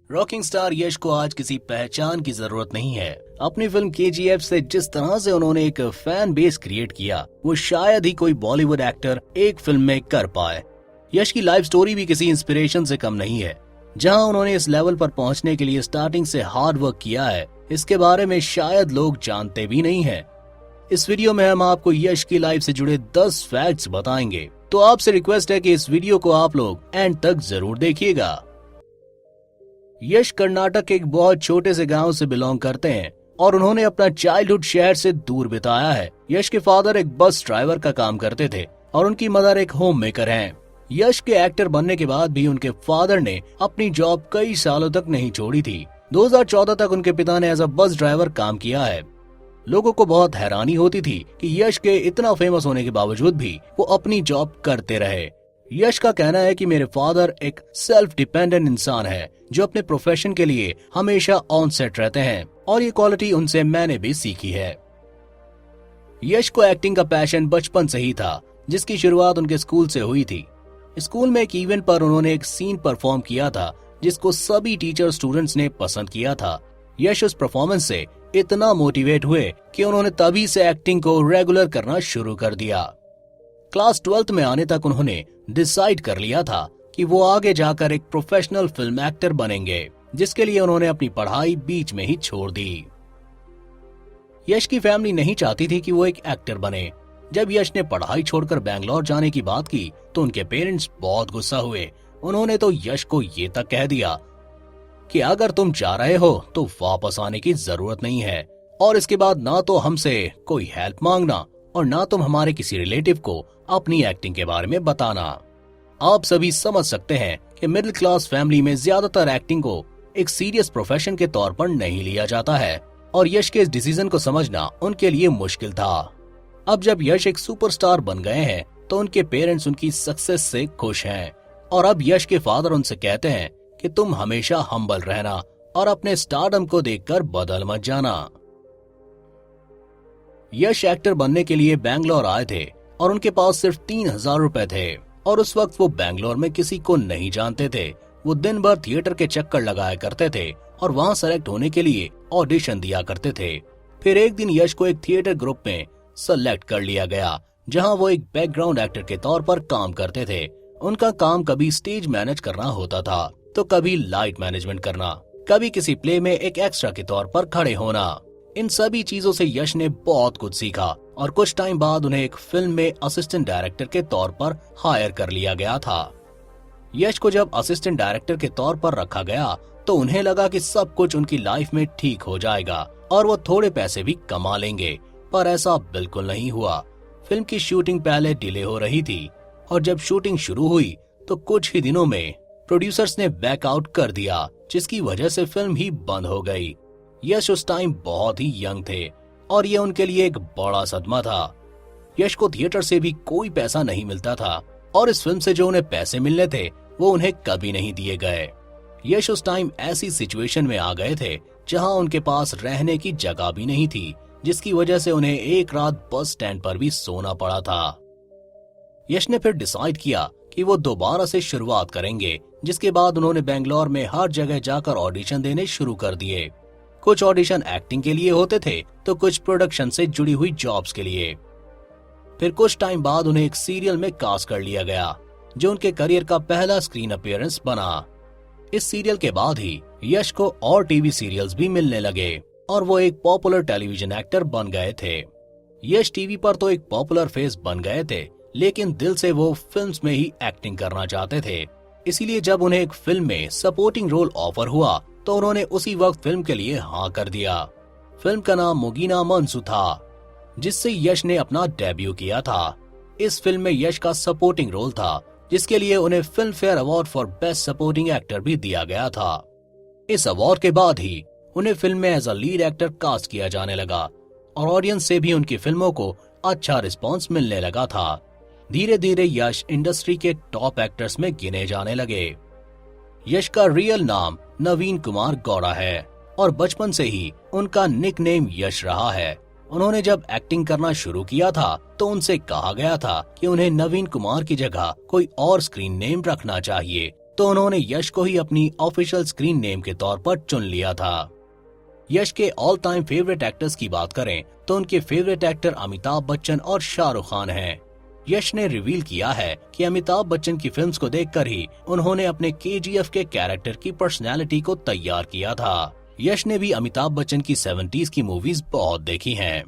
Rocking star यश को आज किसी पहचान की जरूरत नहीं है। अपनी फिल्म केजीएफ से जिस तरह से उन्होंने एक फैन बेस क्रिएट किया, वो शायद ही कोई बॉलीवुड एक्टर एक फिल्म में कर पाए। यश की लाइफ स्टोरी भी किसी इंस्पिरेशन से कम नहीं है। जहां उन्होंने इस लेवल पर पहुंचने के लिए स्टार्टिंग से हार्ड वर्क किया है, इसके बारे में शायद लोग जानते भी नहीं है। इस वीडियो में हम आपको यश की लाइफ से जुड़े 10 फैक्ट्स बताएंगे, तो आपसे रिक्वेस्ट है कि इस वीडियो को आप लोग एंड तक जरूर देखिएगा। यश कर्नाटक के एक बहुत छोटे से गांव से बिलोंग करते हैं और उन्होंने अपना चाइल्डहुड शहर से दूर बिताया है। यश के फादर एक बस ड्राइवर का काम करते थे और उनकी मदर एक होम मेकर हैं। यश के एक्टर बनने के बाद भी उनके फादर ने अपनी जॉब कई सालों तक नहीं छोड़ी थी। 2014 तक उनके पिता ने एज अ बस ड्राइवर काम किया है। लोगों को बहुत हैरानी होती थी कि यश के इतना फेमस होने के बावजूद भी वो अपनी जॉब करते रहे। यश का कहना है कि मेरे फादर एक सेल्फ डिपेंडेंट इंसान है जो अपने प्रोफेशन के लिए हमेशा ऑन सेट रहते हैं और ये क्वालिटी उनसे मैंने भी सीखी है। यश को एक्टिंग का पैशन बचपन से ही था, जिसकी शुरुआत उनके स्कूल से हुई थी। स्कूल में एक इवेंट पर उन्होंने एक सीन परफॉर्म किया था जिसको सभी टीचर स्टूडेंट्स ने पसंद किया था। यश उस परफॉर्मेंस से इतना मोटिवेट हुए कि उन्होंने तभी से एक्टिंग को रेगुलर करना शुरू कर दिया। क्लास 12th में आने तक उन्होंने डिसाइड कर लिया था कि वो आगे जाकर एक प्रोफेशनल फिल्म एक्टर बनेंगे, जिसके लिए उन्होंने अपनी पढ़ाई बीच में ही छोड़ दी। यश की फैमिली नहीं चाहती थी कि वो एक एक्टर बने। जब यश ने पढ़ाई छोड़कर बैंगलोर जाने की बात की तो उनके पेरेंट्स बहुत गुस्सा हुए। उन्होंने तो यश को ये तक कह दिया कि अगर तुम जा रहे हो तो वापस आने की जरूरत नहीं है, और इसके बाद ना तो हमसे कोई हेल्प मांगना और ना तुम हमारे किसी रिलेटिव को अपनी एक्टिंग के बारे में बताना। आप सभी समझ सकते हैं कि मिडिल क्लास फैमिली में ज्यादातर एक्टिंग को एक सीरियस प्रोफेशन के तौर पर नहीं लिया जाता है, और यश के इस डिसीजन को समझना उनके लिए मुश्किल था। अब जब यश एक सुपरस्टार बन गए हैं तो उनके पेरेंट्स उनकी सक्सेस से खुश हैं, और अब यश के फादर उनसे कहते हैं कि तुम हमेशा हम्बल रहना और अपने स्टारडम को देखकर बदल मत जाना। यश एक्टर बनने के लिए बैंगलोर आए थे और उनके पास सिर्फ 3000 रुपए थे, और उस वक्त वो बैंगलोर में किसी को नहीं जानते थे। वो दिन भर थिएटर के चक्कर लगाया करते थे और वहाँ सेलेक्ट होने के लिए ऑडिशन दिया करते थे। फिर एक दिन यश को एक थिएटर ग्रुप में सेलेक्ट कर लिया गया, जहाँ वो एक बैकग्राउंड एक्टर के तौर पर काम करते थे। उनका काम कभी स्टेज मैनेज करना होता था तो कभी लाइट मैनेजमेंट करना, कभी किसी प्ले में एक एक्स्ट्रा के तौर पर खड़े होना। इन सभी चीजों से यश ने बहुत कुछ सीखा और कुछ टाइम बाद उन्हें एक फिल्म में असिस्टेंट डायरेक्टर के तौर पर हायर कर लिया गया था। यश को जब असिस्टेंट डायरेक्टर के तौर पर रखा गया तो उन्हें लगा कि सब कुछ उनकी लाइफ में ठीक हो जाएगा और वो थोड़े पैसे भी कमा लेंगे, पर ऐसा बिल्कुल नहीं हुआ। फिल्म की शूटिंग पहले डिले हो रही थी और जब शूटिंग शुरू हुई तो कुछ ही दिनों में प्रोड्यूसर्स ने बैकआउट कर दिया, जिसकी वजह से फिल्म ही बंद हो गई। यश उस टाइम बहुत ही यंग थे और ये उनके लिए एक बड़ा सदमा था। यश को थिएटर से भी कोई पैसा नहीं मिलता था और इस फिल्म से जो उन्हें पैसे मिलने थे वो उन्हें कभी नहीं दिए गए। यश उस टाइम ऐसी सिचुएशन में आ गए थे जहां उनके पास रहने की जगह भी नहीं थी, जिसकी वजह से उन्हें एक रात बस स्टैंड पर भी सोना पड़ा था। यश ने फिर डिसाइड किया कि वो दोबारा से शुरुआत करेंगे, जिसके बाद उन्होंने बैंगलोर में हर जगह जाकर ऑडिशन देने शुरू कर दिए। कुछ ऑडिशन एक्टिंग के लिए होते थे तो कुछ प्रोडक्शन से जुड़ी हुई जॉब्स के लिए। फिर कुछ टाइम बाद उन्हें एक सीरियल में कास्ट कर लिया गया, जो उनके करियर का पहला स्क्रीन अपीयरेंस बना। इस सीरियल के बाद ही यश को और टीवी सीरियल्स भी मिलने लगे और वो एक पॉपुलर टेलीविजन एक्टर बन गए थे। यश टीवी पर तो एक पॉपुलर फेस बन गए थे, लेकिन दिल से वो फिल्म्स में ही एक्टिंग करना चाहते थे। इसीलिए जब उन्हें एक फिल्म में सपोर्टिंग रोल ऑफर हुआ तो उन्होंने उसी वक्त फिल्म के लिए हाँ कर दिया। फिल्म का नाम मुगीना मनसू था, जिससे यश ने अपना डेब्यू किया था। इस फिल्म में यश का सपोर्टिंग रोल था, जिसके लिए उन्हें film fair award for best supporting actor भी दिया गया था। इस अवार्ड के बाद ही उन्हें फिल्म में as a lead actor cast किया जाने लगा और ऑडियंस से भी उनकी फिल्मों को अच्छा रिस्पॉन्स मिलने लगा था। धीरे धीरे यश इंडस्ट्री के टॉप एक्टर्स में गिने जाने लगे। यश का रियल नाम नवीन कुमार गौड़ा है और बचपन से ही उनका निकनेम यश रहा है। उन्होंने जब एक्टिंग करना शुरू किया था तो उनसे कहा गया था कि उन्हें नवीन कुमार की जगह कोई और स्क्रीन नेम रखना चाहिए तो उन्होंने यश को ही अपनी ऑफिशियल स्क्रीन नेम के तौर पर चुन लिया था। यश के ऑल टाइम फेवरेट एक्टर्स की बात करें तो उनके फेवरेट एक्टर अमिताभ बच्चन और शाहरुख खान हैं। यश ने रिवील किया है कि अमिताभ बच्चन की फिल्म्स को देखकर ही उन्होंने अपने KGF के कैरेक्टर की पर्सनैलिटी को तैयार किया था। यश ने भी अमिताभ बच्चन की 70s की मूवीज बहुत देखी हैं।